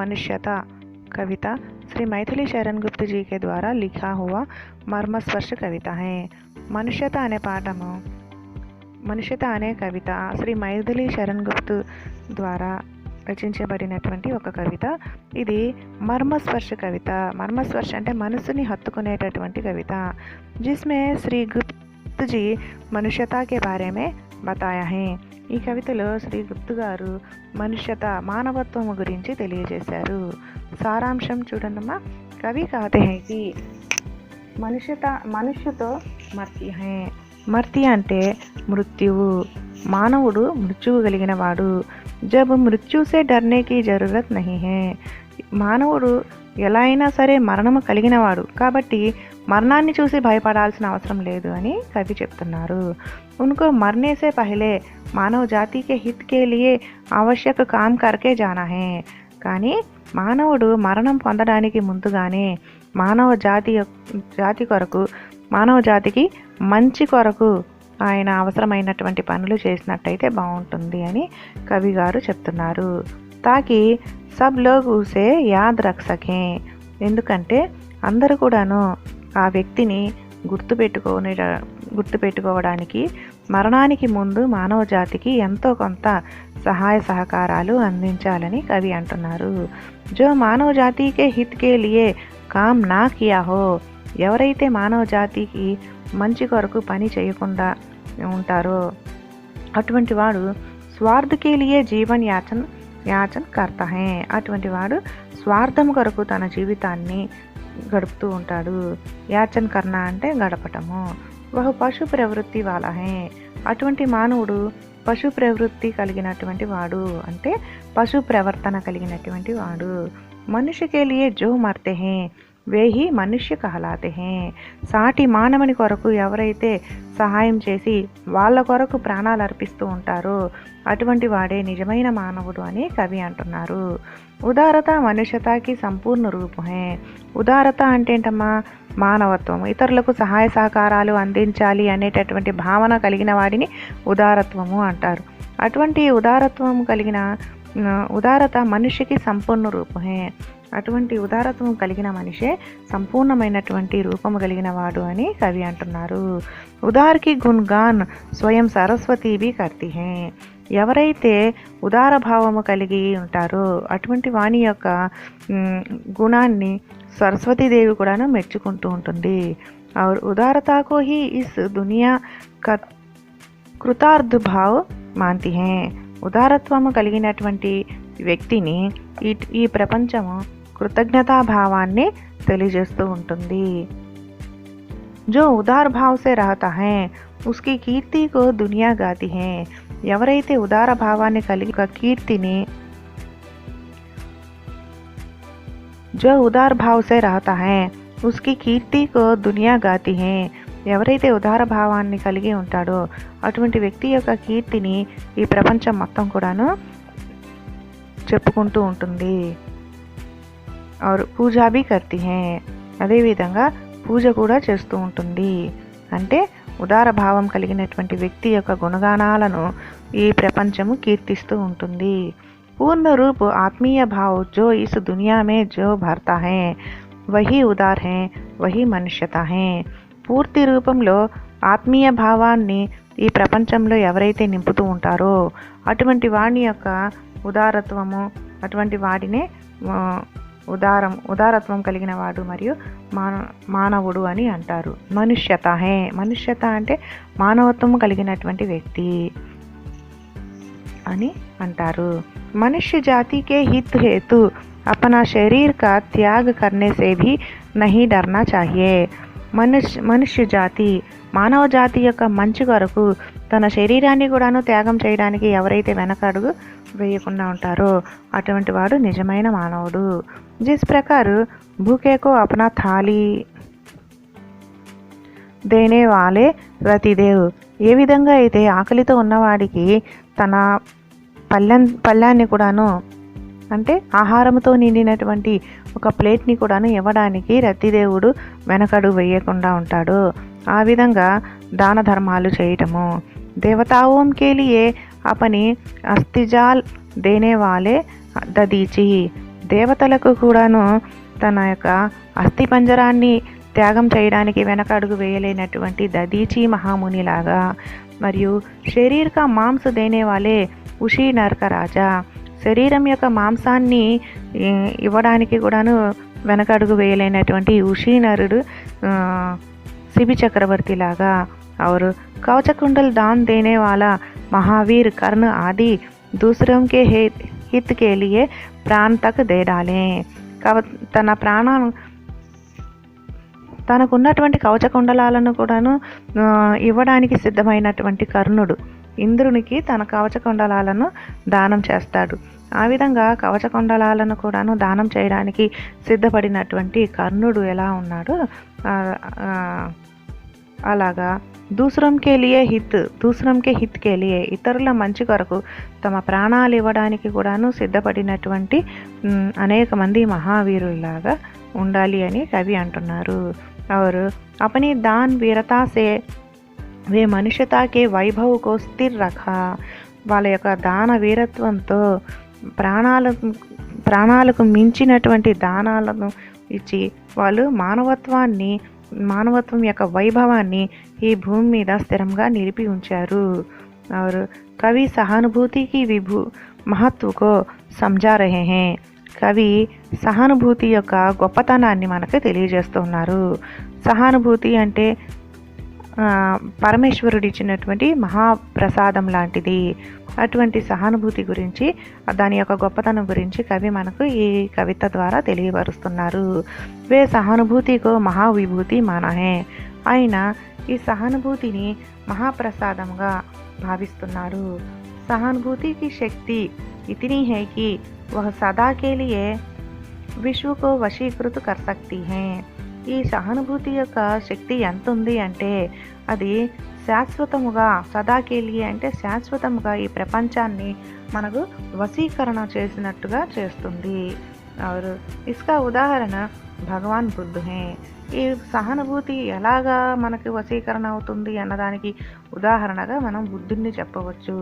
मनुष्यता कविता श्री मैथिली शरण गुप्त जी के द्वारा लिखा हुआ मर्मस्पर्श कविता है। मनुष्यता अने पाठము మనుష్యత అనే కవిత శ్రీ మైథిలి శరణ్ గుప్తు ద్వారా రచించబడినటువంటి ఒక కవిత. ఇది మర్మస్పర్శ కవిత. మర్మస్పర్శ అంటే మనసుని హత్తుకునేటటువంటి కవిత. जिसमें श्री गुप्त जी मनुष्यता के बारे में बताया है. ఈ కవితలో శ్రీ గుప్తు గారు మనుష్యత మానవత్వం గురించి తెలియజేశారు. సారాంశం చూడండమ్మా. కవి कहते हैं कि మనుష్యతో మర్త్య హై. మర్త్య అంటే మృత్యువు. మానవుడు మృత్యువు కలిగిన వాడు. జబ్ మృత్యుసే డర్నేకి జరూరత్ నహీ హై. మానవుడు ఎలా అయినా సరే మరణము కలిగినవాడు కాబట్టి మరణాన్ని చూసి భయపడాల్సిన అవసరం లేదు అని కవి చెప్తున్నారు. उनको मरने से पहले मानव जाति के हित के लिए आवश्यक काम करके जाना है. కానీ మానవుడు మరణం పొందడానికి ముందుగానే మానవ జాతికి మంచి కొరకు ఆయన అవసరమైనటువంటి పనులు చేసినట్టయితే బాగుంటుంది అని కవి గారు చెప్తున్నారు. తాకి సబ్ లోగ్ ఉసే యాద్ రఖ్ సకే. ఎందుకంటే అందరూ కూడాను ఆ వ్యక్తిని గుర్తుపెట్టుకోవడానికి మరణానికి ముందు మానవ జాతికి ఎంతో కొంత సహాయ సహకారాలు అందించాలని కవి అంటున్నారు. జో మానవ జాతికే హిత్ కే లియే కామ్ నా కియా హో. ఎవరైతే మానవ జాతికి మంచి కొరకు పని చేయకుండా ఉంటారో అటువంటి వాడు స్వార్థకే లియే జీవన్ యాచన్ కర్తా హై. అటువంటి వాడు స్వార్థం కొరకు తన జీవితాన్ని గడుపుతూ ఉంటాడు. యాచన్ కర్ణ అంటే గడపటము. వహ పశు ప్రవృత్తి వాలా హై. అటువంటి మానవుడు పశు ప్రవృత్తి కలిగినటువంటి వాడు అంటే పశు ప్రవర్తన కలిగినటువంటి వాడు. మనుష్యకే లియే జో మర్తే హై వేహి మనుష్య కహలాతే హై. సాటి మానవుని కొరకు ఎవరైతే సహాయం చేసి వాళ్ళ కొరకు ప్రాణాలు అర్పిస్తూ ఉంటారో అటువంటి వాడే నిజమైన మానవుడు అని కవి అంటున్నారు. ఉదారత మనుష్యతకి సంపూర్ణ రూపం హై. ఉదారత అంటే ఏంటమ్మా? మానవత్వం. ఇతరులకు సహాయ సహకారాలు అందించాలి అనేటటువంటి భావన కలిగిన వాడిని ఉదారత్వము అంటారు. అటువంటి ఉదారత మనిషికి సంపూర్ణ రూపం హై. అటువంటి ఉదారత్వం కలిగిన మనిషే సంపూర్ణమైనటువంటి రూపము కలిగిన వాడు అని కవి అంటున్నారు. ఉదార్కి గుణగాన్ స్వయం సరస్వతి బి కర్తి హై. ఎవరైతే ఉదార భావము కలిగి ఉంటారో అటువంటి వాణి యొక్క గుణాన్ని సరస్వతీదేవి కూడాను మెచ్చుకుంటూ ఉంటుంది. और उदारता को ही इस दुनिया का కృతార్థ భావ్ మాంతి హై. ఉదారత్వము కలిగినటువంటి వ్యక్తిని ఈ ప్రపంచము కృతజ్ఞతాభావాన్ని తెలియజేస్తూ ఉంటుంది. जो उदार भाव से रहता है उसकी कीर्ति को दुनिया गाती है. ఎవరైతే ఉదార భావాన్ని కలిగి కీర్తిని जो उदार भाव से रहता है उसकी कीर्ति को दुनिया गाती है. ఎవరైతే ఉదార భావాన్ని కలిగి ఉంటాడో అటువంటి వ్యక్తి యొక్క కీర్తిని ఈ ప్రపంచం మొత్తం కూడాను చెప్పుకుంటూ ఉంటుంది. और పూజా भी करती है. అదేవిధంగా పూజ కూడా చేస్తూ ఉంటుంది. అంటే ఉదార భావం కలిగినటువంటి వ్యక్తి యొక్క గుణగానాలను ఈ ప్రపంచము కీర్తిస్తూ ఉంటుంది. పూర్ణ రూప్ ఆత్మీయ భావ్ జో is Duniya May Joe భర్తా high Wahan ఉదార్ high Wahan మనుష్యత high. పూర్తి రూపంలో ఆత్మీయ భావాన్ని ఈ ప్రపంచంలో ఎవరైతే నింపుతూ ఉంటారో అటువంటి వాడి యొక్క ఉదారత్వము అటువంటి వాడినే ఉదారత్వం కలిగిన వాడు మరియు మానవుడు అని అంటారు. మనుష్యత హై. మనుష్యత అంటే మానవత్వం కలిగినటువంటి వ్యక్తి అని అంటారు. మనుష్య జాతి కే హిత్ హేతు अपना शरीर का त्याग करने से भी नहीं डरना चाहिए. మనుష్య జాతి మానవ జాతి యొక్క మంచి కొరకు తన శరీరాన్ని కూడాను త్యాగం చేయడానికి ఎవరైతే వెనకడుగు వేయకుండా ఉంటారో అటువంటి వాడు నిజమైన మానవుడు. जिस प्रकार भूखे को अपना थाली देने वाले రతిదేవ్. ఏ విధంగా అయితే ఆకలితో ఉన్నవాడికి తన పళ్ళాన్ని కూడాను అంటే ఆహారంతో నిండినటువంటి ఒక ప్లేట్ని కూడాను ఇవ్వడానికి రతిదేవుడు వెనకడు వేయకుండా ఉంటాడు. ఆ విధంగా దాన ధర్మాలు చేయటము. దేవతాओं के लिए अपनी अस्तिजाल देने वाले ददीची. దేవతలకు కూడాను తన యొక్క అస్థిపంజరాన్ని త్యాగం చేయడానికి వెనక అడుగు వేయలేనటువంటి దదీచి మహామునిలాగా, మరియు శరీర్ కా మాంస దేనే వాలే ఉషి నరక రాజా, శరీరం యొక్క మాంసాన్ని ఇవ్వడానికి కూడాను వెనకడుగు వేయలేనటువంటి ఉషి నరుడు శిబి చక్రవర్తి లాగా, और कवचकुंडल दान देने वाला महावीर कर्ण आदि दूसरों के हित के लिए प्राण तक दे डालें। తనకున్నటువంటి కవచకుండలాలను కూడాను ఇవ్వడానికి సిద్ధమైనటువంటి కర్ణుడు ఇంద్రునికి తన కవచకుండలాలను దానం చేస్తాడు. ఆ విధంగా కవచకుండలాలను కూడాను దానం చేయడానికి సిద్ధపడినటువంటి కర్ణుడు ఎలా ఉన్నాడో అలాగా దూసరం కే హిత్ కే లియే ఇతరుల మంచి కొరకు తమ ప్రాణాలు ఇవ్వడానికి కూడాను సిద్ధపడినటువంటి అనేక మంది మహావీరుల్లాగా ఉండాలి అని కవి అంటున్నారు. और अपनी दान वीरता से वे मनुष्यता के वैभव को स्थिर रखा, వాళ్ళ యొక్క దాన వీరత్వంతో ప్రాణాలకు మించినటువంటి దానాలను ఇచ్చి వాళ్ళు మానవత్వం యొక్క వైభవాన్ని ఈ భూమి మీద స్థిరంగా నిలిపి ఉంచారు. और कवि सहानुभूति की महत्व को समझा रहे हैं, కవి సహానుభూతి యొక్క గొప్పతనాన్ని మనకు తెలియజేస్తున్నారు. సహానుభూతి అంటే పరమేశ్వరుడు ఇచ్చినటువంటి మహాప్రసాదం లాంటిది. అటువంటి సహానుభూతి గురించి, దాని యొక్క గొప్పతనం గురించి కవి మనకు ఈ కవిత ద్వారా తెలియపరుస్తున్నారు. వే సహానుభూతికో మహావిభూతి మానహే, ఆయన ఈ సహానుభూతిని మహాప్రసాదంగా భావిస్తున్నారు. సహానుభూతి की शक्ति इतनी है कि वह सदा के लिए विश्व को वशीकृत कर सकती है. ఈ సహానుభూతి యొక్క శక్తి ఎంత ఉంది అంటే అది శాశ్వతముగా, సదాకేలియే అంటే శాశ్వతముగా ఈ ప్రపంచాన్ని మనకు వశీకరణ చేసినట్టుగా చేస్తుంది. और इसका ఉదాహరణ భగవాన్ బుద్ధ హే. ఈ సహానుభూతి ఎలాగా మనకి వశీకరణ అవుతుంది అన్నదానికి ఉదాహరణగా మనం బుద్ధుడిని చెప్పవచ్చు.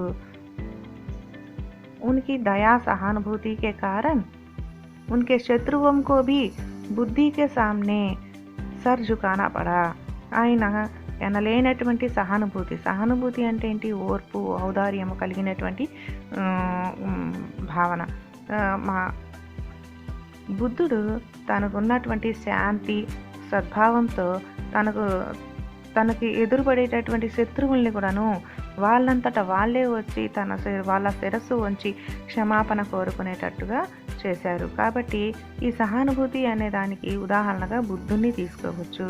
उनकी दया सहानुभूति के कारण उनके शत्रुओं को भी बुद्धि के सामने सर झुकाना पड़ा. ఆయన ఎనలేనటువంటి సహానుభూతి అంటే ఏంటి? ఓర్పు, ఔదార్యము కలిగినటువంటి భావన. మా బుద్ధుడు తనకున్నటువంటి శాంతి, సద్భావంతో తనకి ఎదురుపడేటటువంటి శత్రువుల్ని కూడాను వాళ్ళంతటా వాళ్ళే వచ్చి వాళ్ళ శిరస్సు వంచి క్షమాపణ కోరుకునేటట్టుగా చేశారు. కాబట్టి ఈ సహానుభూతి అనే దానికి ఉదాహరణగా బుద్ధుణ్ణి తీసుకోవచ్చు.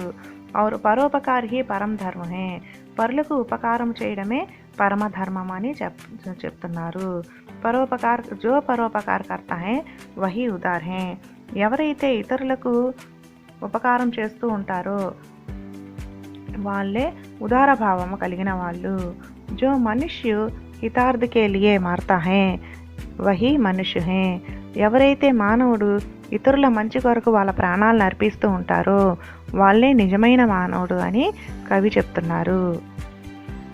और పరోపకార్ హి పరం ధర్మ హే, పరులకు ఉపకారం చేయడమే పరమధర్మం అని చెప్తున్నారు. జో పరోపకార్ కర్తా హే వహి ఉదార్ హే, ఎవరైతే ఇతరులకు ఉపకారం చేస్తూ ఉంటారో వాళ్ళే ఉదార భావము కలిగిన వాళ్ళు. जो मनुष्य हितार्थ के लिए मारता है वही मनुष्य है, ఎవరైతే మానవుడు ఇతరుల మంచి కొరకు వాళ్ళ ప్రాణాలను అర్పిస్తూ ఉంటారో వాళ్ళే నిజమైన మానవుడు అని కవి చెప్తున్నారు.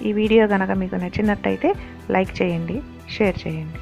ఈ వీడియో కనుక మీకు నచ్చినట్టయితే లైక్ చేయండి, షేర్ చేయండి.